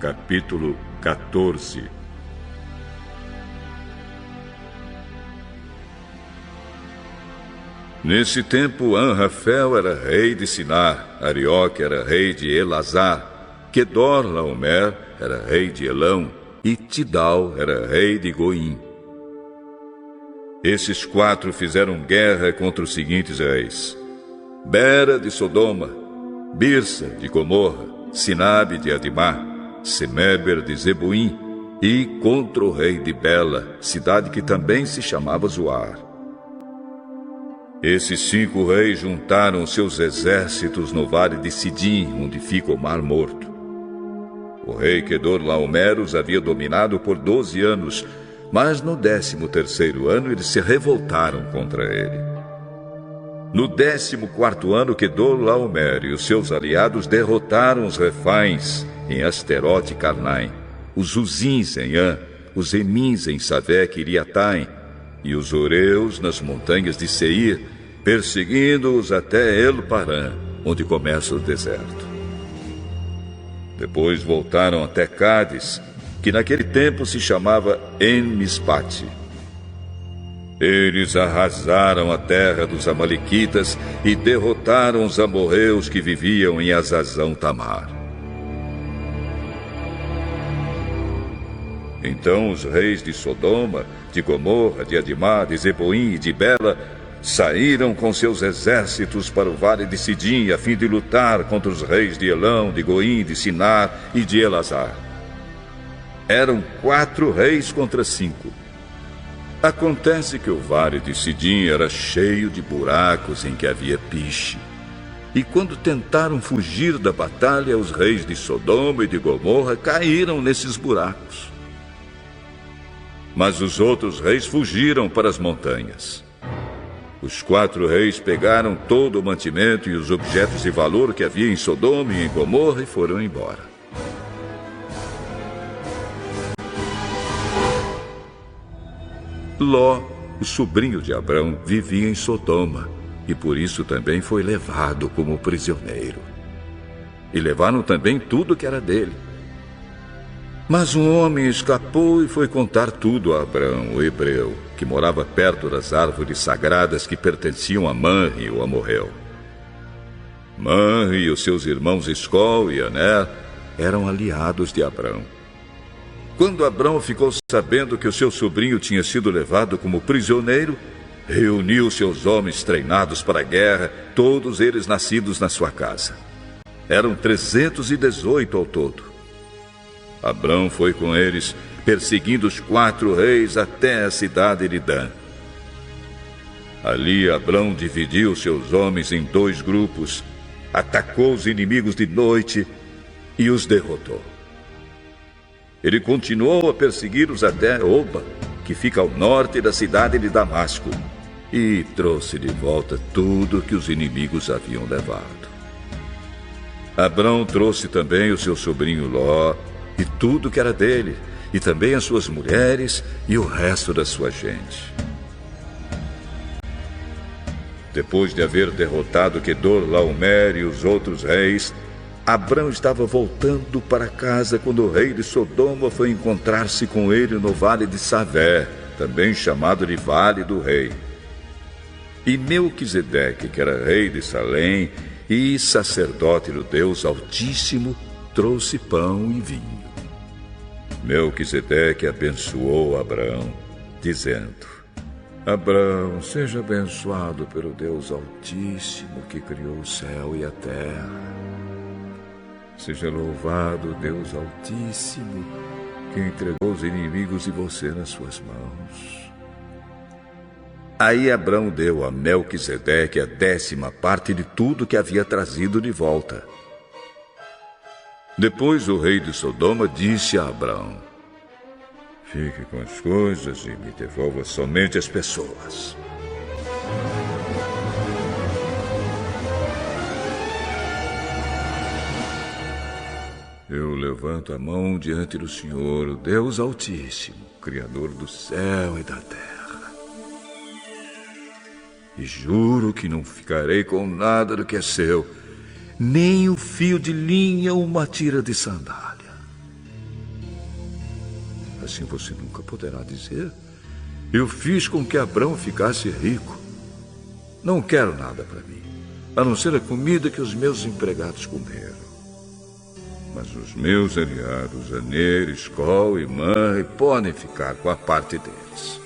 Capítulo 14. Nesse tempo, Anrafel era rei de Sinar, Arioque era rei de Elazar, Quedor-laomer era rei de Elão e Tidal era rei de Goim. Esses quatro fizeram guerra contra os seguintes reis: Bera de Sodoma, Birsa de Gomorra, Sinabe de Adimá, Semeber de Zeboim e contra o rei de Bela, cidade que também se chamava Zoar. Esses 5 reis juntaram seus exércitos no vale de Sidim, onde fica o Mar Morto. O rei Quedor-laomer os havia dominado por 12 anos, mas no 13º ano eles se revoltaram contra ele. No 14º ano, Quedor-laomer e os seus aliados derrotaram os Refains em Asterote e Carnaim, os Uzins em An, os Emins em Savé e Iriataim, e os Oreus nas montanhas de Seir, perseguindo-os até El-Parã, onde começa o deserto. Depois voltaram até Cádiz, que naquele tempo se chamava En-Mispate. Eles arrasaram a terra dos Amalequitas e derrotaram os amorreus que viviam em Azazão-Tamar. Então os reis de Sodoma, de Gomorra, de Adimá, de Zeboim e de Bela saíram com seus exércitos para o vale de Sidim a fim de lutar contra os reis de Elão, de Goim, de Sinar e de Elazar. Eram 4 reis contra 5. Acontece que o vale de Sidim era cheio de buracos em que havia piche. E quando tentaram fugir da batalha, os reis de Sodoma e de Gomorra caíram nesses buracos. Mas os outros reis fugiram para as montanhas. Os 4 reis pegaram todo o mantimento e os objetos de valor que havia em Sodoma e em Gomorra e foram embora. Ló, o sobrinho de Abrão, vivia em Sodoma e por isso também foi levado como prisioneiro. E levaram também tudo que era dele. Mas um homem escapou e foi contar tudo a Abrão, o hebreu, que morava perto das árvores sagradas que pertenciam a Manre, o amorreu. Manre e os seus irmãos Escol e Aner eram aliados de Abrão. Quando Abrão ficou sabendo que o seu sobrinho tinha sido levado como prisioneiro, reuniu seus homens treinados para a guerra, todos eles nascidos na sua casa. Eram 318 ao todo. Abrão foi com eles, perseguindo os 4 reis até a cidade de Dan. Ali Abrão dividiu seus homens em 2 grupos, atacou os inimigos de noite e os derrotou. Ele continuou a persegui-los até Oba, que fica ao norte da cidade de Damasco, e trouxe de volta tudo que os inimigos haviam levado. Abrão trouxe também o seu sobrinho Ló, e tudo que era dele, e também as suas mulheres e o resto da sua gente. Depois de haver derrotado Quedor-laomer e os outros reis, Abrão estava voltando para casa quando o rei de Sodoma foi encontrar-se com ele no vale de Savé, também chamado de Vale do Rei. E Melquisedeque, que era rei de Salém e sacerdote do Deus Altíssimo, trouxe pão e vinho. Melquisedeque abençoou Abrão, dizendo: Abrão, seja abençoado pelo Deus Altíssimo que criou o céu e a terra. Seja louvado o Deus Altíssimo que entregou os inimigos de você nas suas mãos. Aí Abrão deu a Melquisedeque a 10ª parte de tudo que havia trazido de volta. Depois o rei de Sodoma disse a Abrão: Fique com as coisas e me devolva somente as pessoas. Eu levanto a mão diante do Senhor, o Deus Altíssimo, Criador do céu e da terra. E juro que não ficarei com nada do que é seu, nem um fio de linha ou uma tira de sandália. assim você nunca poderá dizer. Eu fiz com que Abrão ficasse rico. Não quero nada para mim, a não ser a comida que os meus empregados comeram. Mas os meus aliados, Aner, Escol e Manre, podem ficar com a parte deles.